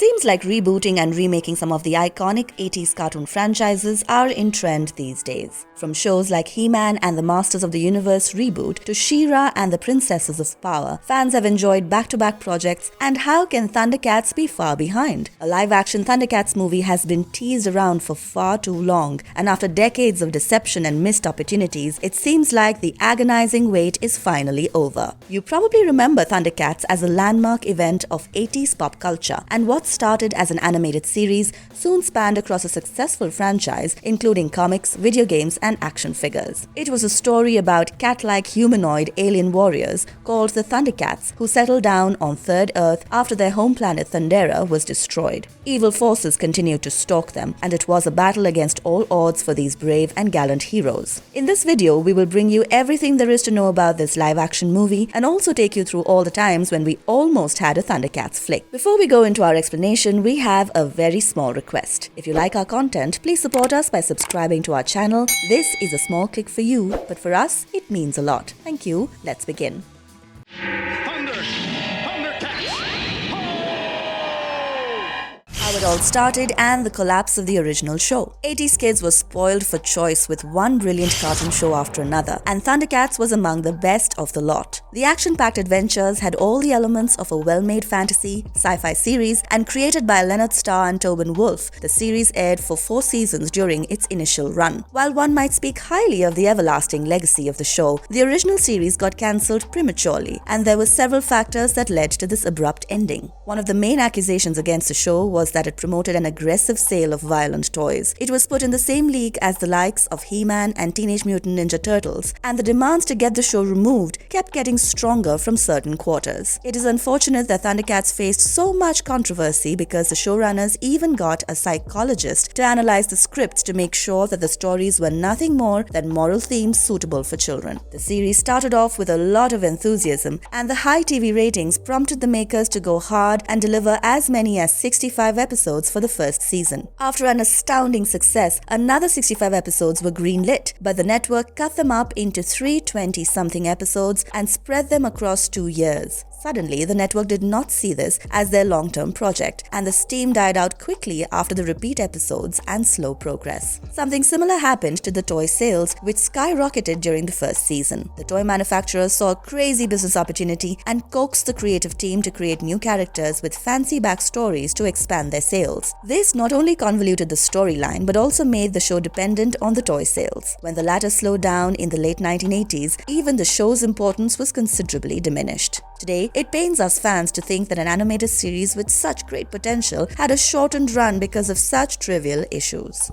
seems like rebooting and remaking some of the iconic 80s cartoon franchises are in trend these days. From shows like He-Man and the Masters of the Universe reboot to She-Ra and the Princesses of Power, fans have enjoyed back-to-back projects, and how can Thundercats be far behind? A live-action Thundercats movie has been teased around for far too long, and after decades of deception and missed opportunities, it seems like the agonizing wait is finally over. You probably remember Thundercats as a landmark event of 80s pop culture, and what started as an animated series soon spanned across a successful franchise, including comics, video games, and action figures. It was a story about cat-like humanoid alien warriors called the Thundercats who settled down on Third Earth after their home planet Thundera was destroyed. Evil forces continued to stalk them, and it was a battle against all odds for these brave and gallant heroes. In this video, we will bring you everything there is to know about this live-action movie and also take you through all the times when we almost had a Thundercats flick. Before we go into our explanation, we have a very small request. If you like our content, please support us by subscribing to our channel. This is a small click for you, but for us, it means a lot. Thank you. Let's begin. How it all started and the collapse of the original show. 80s kids were spoiled for choice with one brilliant cartoon show after another, and Thundercats was among the best of the lot. The action-packed adventures had all the elements of a well-made fantasy, sci-fi series, and created by Leonard Starr and Tobin Wolfe, the series aired for 4 seasons during its initial run. While one might speak highly of the everlasting legacy of the show, the original series got cancelled prematurely, and there were several factors that led to this abrupt ending. One of the main accusations against the show was that it promoted an aggressive sale of violent toys. It was put in the same league as the likes of He-Man and Teenage Mutant Ninja Turtles, and the demands to get the show removed kept getting stronger from certain quarters. It is unfortunate that Thundercats faced so much controversy because the showrunners even got a psychologist to analyze the scripts to make sure that the stories were nothing more than moral themes suitable for children. The series started off with a lot of enthusiasm, and the high TV ratings prompted the makers to go hard and deliver as many as 65 episodes for the first season. After an astounding success, another 65 episodes were greenlit, but the network cut them up into 320-something episodes and spread them across 2 years. Suddenly, the network did not see this as their long-term project, and the steam died out quickly after the repeat episodes and slow progress. Something similar happened to the toy sales, which skyrocketed during the first season. The toy manufacturers saw a crazy business opportunity and coaxed the creative team to create new characters with fancy backstories to expand their sales. This not only convoluted the storyline, but also made the show dependent on the toy sales. When the latter slowed down in the late 1980s, even the show's importance was considerably diminished. Today, it pains us fans to think that an animated series with such great potential had a shortened run because of such trivial issues.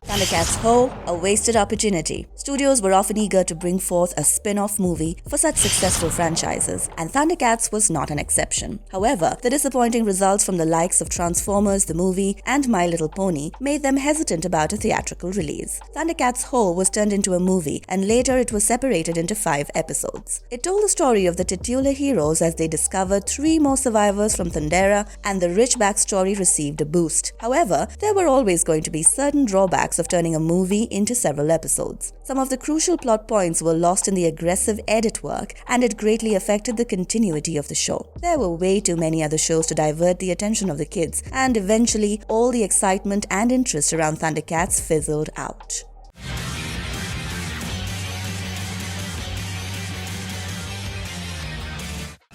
Thundercats Ho! A wasted opportunity. Studios were often eager to bring forth a spin-off movie for such successful franchises, and Thundercats was not an exception. However, the disappointing results from the likes of Transformers the movie and My Little Pony made them hesitant about a theatrical release. Thundercats Ho! Was turned into a movie, and later it was separated into 5 episodes. It told the story of the titular heroes as they discovered 3 more survivors from Thundera, and the rich backstory received a boost. However, there were always going to be certain drawbacks of turning a movie into several episodes. Some of the crucial plot points were lost in the aggressive edit work, and it greatly affected the continuity of the show. There were way too many other shows to divert the attention of the kids, and eventually all the excitement and interest around Thundercats fizzled out.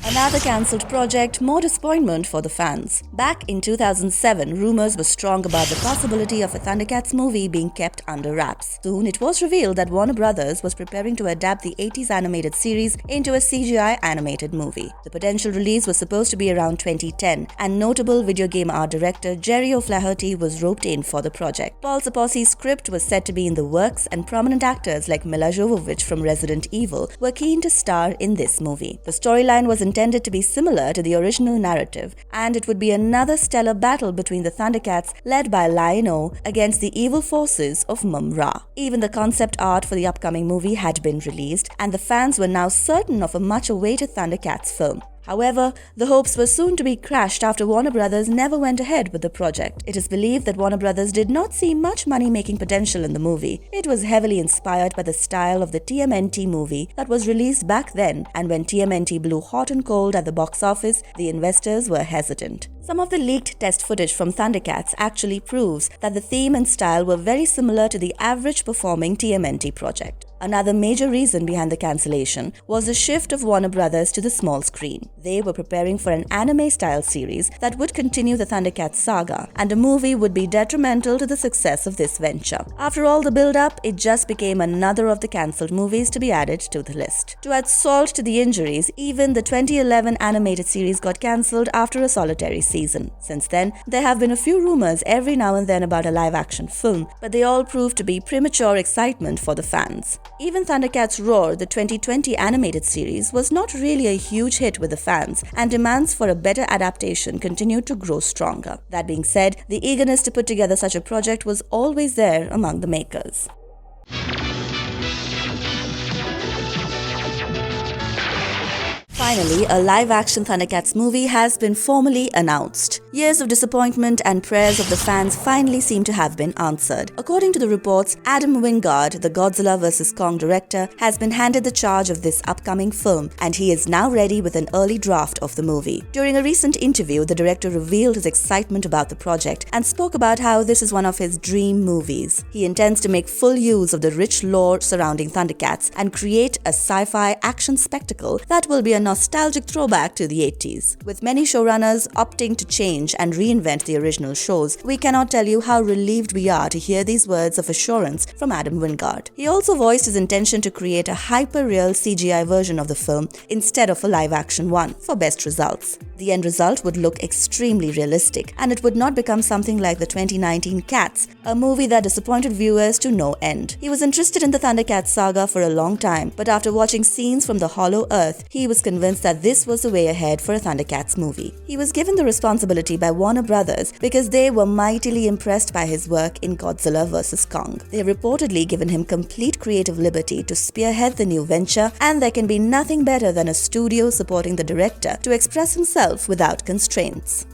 Another cancelled project, more disappointment for the fans. Back in 2007, rumors were strong about the possibility of a Thundercats movie being kept under wraps. Soon, it was revealed that Warner Brothers was preparing to adapt the 80s animated series into a CGI animated movie. The potential release was supposed to be around 2010, and notable video game art director Jerry O'Flaherty was roped in for the project. Paul Saposi's script was said to be in the works, and prominent actors like Mila Jovovich from Resident Evil were keen to star in this movie. The storyline was intended to be similar to the original narrative, and it would be another stellar battle between the Thundercats led by Lion-O against the evil forces of Mum-Ra. Even the concept art for the upcoming movie had been released, and the fans were now certain of a much-awaited Thundercats film. However, the hopes were soon to be crashed after Warner Brothers never went ahead with the project. It is believed that Warner Brothers did not see much money-making potential in the movie. It was heavily inspired by the style of the TMNT movie that was released back then, and when TMNT blew hot and cold at the box office, the investors were hesitant. Some of the leaked test footage from Thundercats actually proves that the theme and style were very similar to the average performing TMNT project. Another major reason behind the cancellation was the shift of Warner Brothers to the small screen. They were preparing for an anime-style series that would continue the Thundercats saga, and a movie would be detrimental to the success of this venture. After all the build-up, it just became another of the cancelled movies to be added to the list. To add salt to the injuries, even the 2011 animated series got cancelled after a solitary season. Since then, there have been a few rumors every now and then about a live-action film, but they all proved to be premature excitement for the fans. Even Thundercats Roar, the 2020 animated series, was not really a huge hit with the fans, and demands for a better adaptation continued to grow stronger. That being said, the eagerness to put together such a project was always there among the makers. Finally, a live-action Thundercats movie has been formally announced. Years of disappointment and prayers of the fans finally seem to have been answered. According to the reports, Adam Wingard, the Godzilla vs. Kong director, has been handed the charge of this upcoming film, and he is now ready with an early draft of the movie. During a recent interview, the director revealed his excitement about the project and spoke about how this is one of his dream movies. He intends to make full use of the rich lore surrounding Thundercats and create a sci-fi action spectacle that will be a nostalgic throwback to the 80s. With many showrunners opting to change and reinvent the original shows, we cannot tell you how relieved we are to hear these words of assurance from Adam Wingard. He also voiced his intention to create a hyper-real CGI version of the film instead of a live-action one for best results. The end result would look extremely realistic, and it would not become something like the 2019 Cats, a movie that disappointed viewers to no end. He was interested in the Thundercats saga for a long time, but after watching scenes from the Hollow Earth, he was convinced that this was the way ahead for a Thundercats movie. He was given the responsibility by Warner Brothers because they were mightily impressed by his work in Godzilla vs. Kong. They have reportedly given him complete creative liberty to spearhead the new venture, and there can be nothing better than a studio supporting the director to express himself without constraints.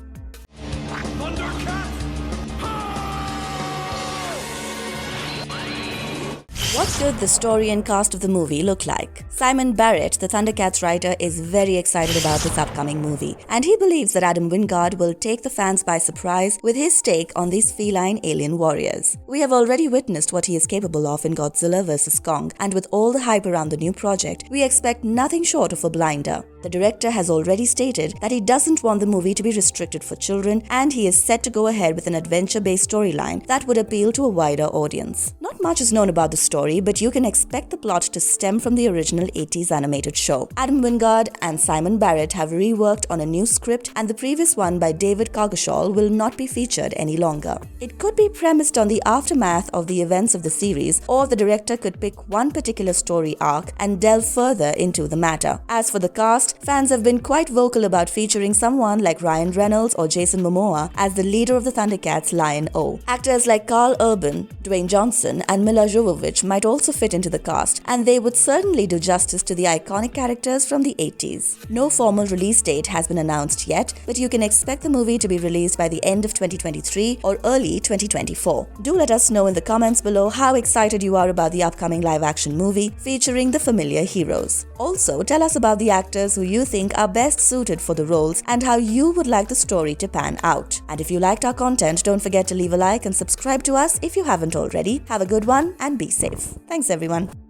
What could the story and cast of the movie look like? Simon Barrett, the Thundercats writer, is very excited about this upcoming movie, and he believes that Adam Wingard will take the fans by surprise with his take on these feline alien warriors. We have already witnessed what he is capable of in Godzilla vs. Kong, and with all the hype around the new project, we expect nothing short of a blinder. The director has already stated that he doesn't want the movie to be restricted for children, and he is set to go ahead with an adventure-based storyline that would appeal to a wider audience. Not much is known about the story, but you can expect the plot to stem from the original 80s animated show. Adam Wingard and Simon Barrett have reworked on a new script, and the previous one by David Coggeshall will not be featured any longer. It could be premised on the aftermath of the events of the series, or the director could pick one particular story arc and delve further into the matter. As for the cast, fans have been quite vocal about featuring someone like Ryan Reynolds or Jason Momoa as the leader of the Thundercats Lion-O. Actors like Carl Urban, Dwayne Johnson, and Mila Jovovich might also fit into the cast, and they would certainly do justice to the iconic characters from the 80s. No formal release date has been announced yet, but you can expect the movie to be released by the end of 2023 or early 2024. Do let us know in the comments below how excited you are about the upcoming live-action movie featuring the familiar heroes. Also, tell us about the actors who you think are best suited for the roles and how you would like the story to pan out. And if you liked our content, don't forget to leave a like and subscribe to us if you haven't already. Have a good one and be safe. Thanks everyone.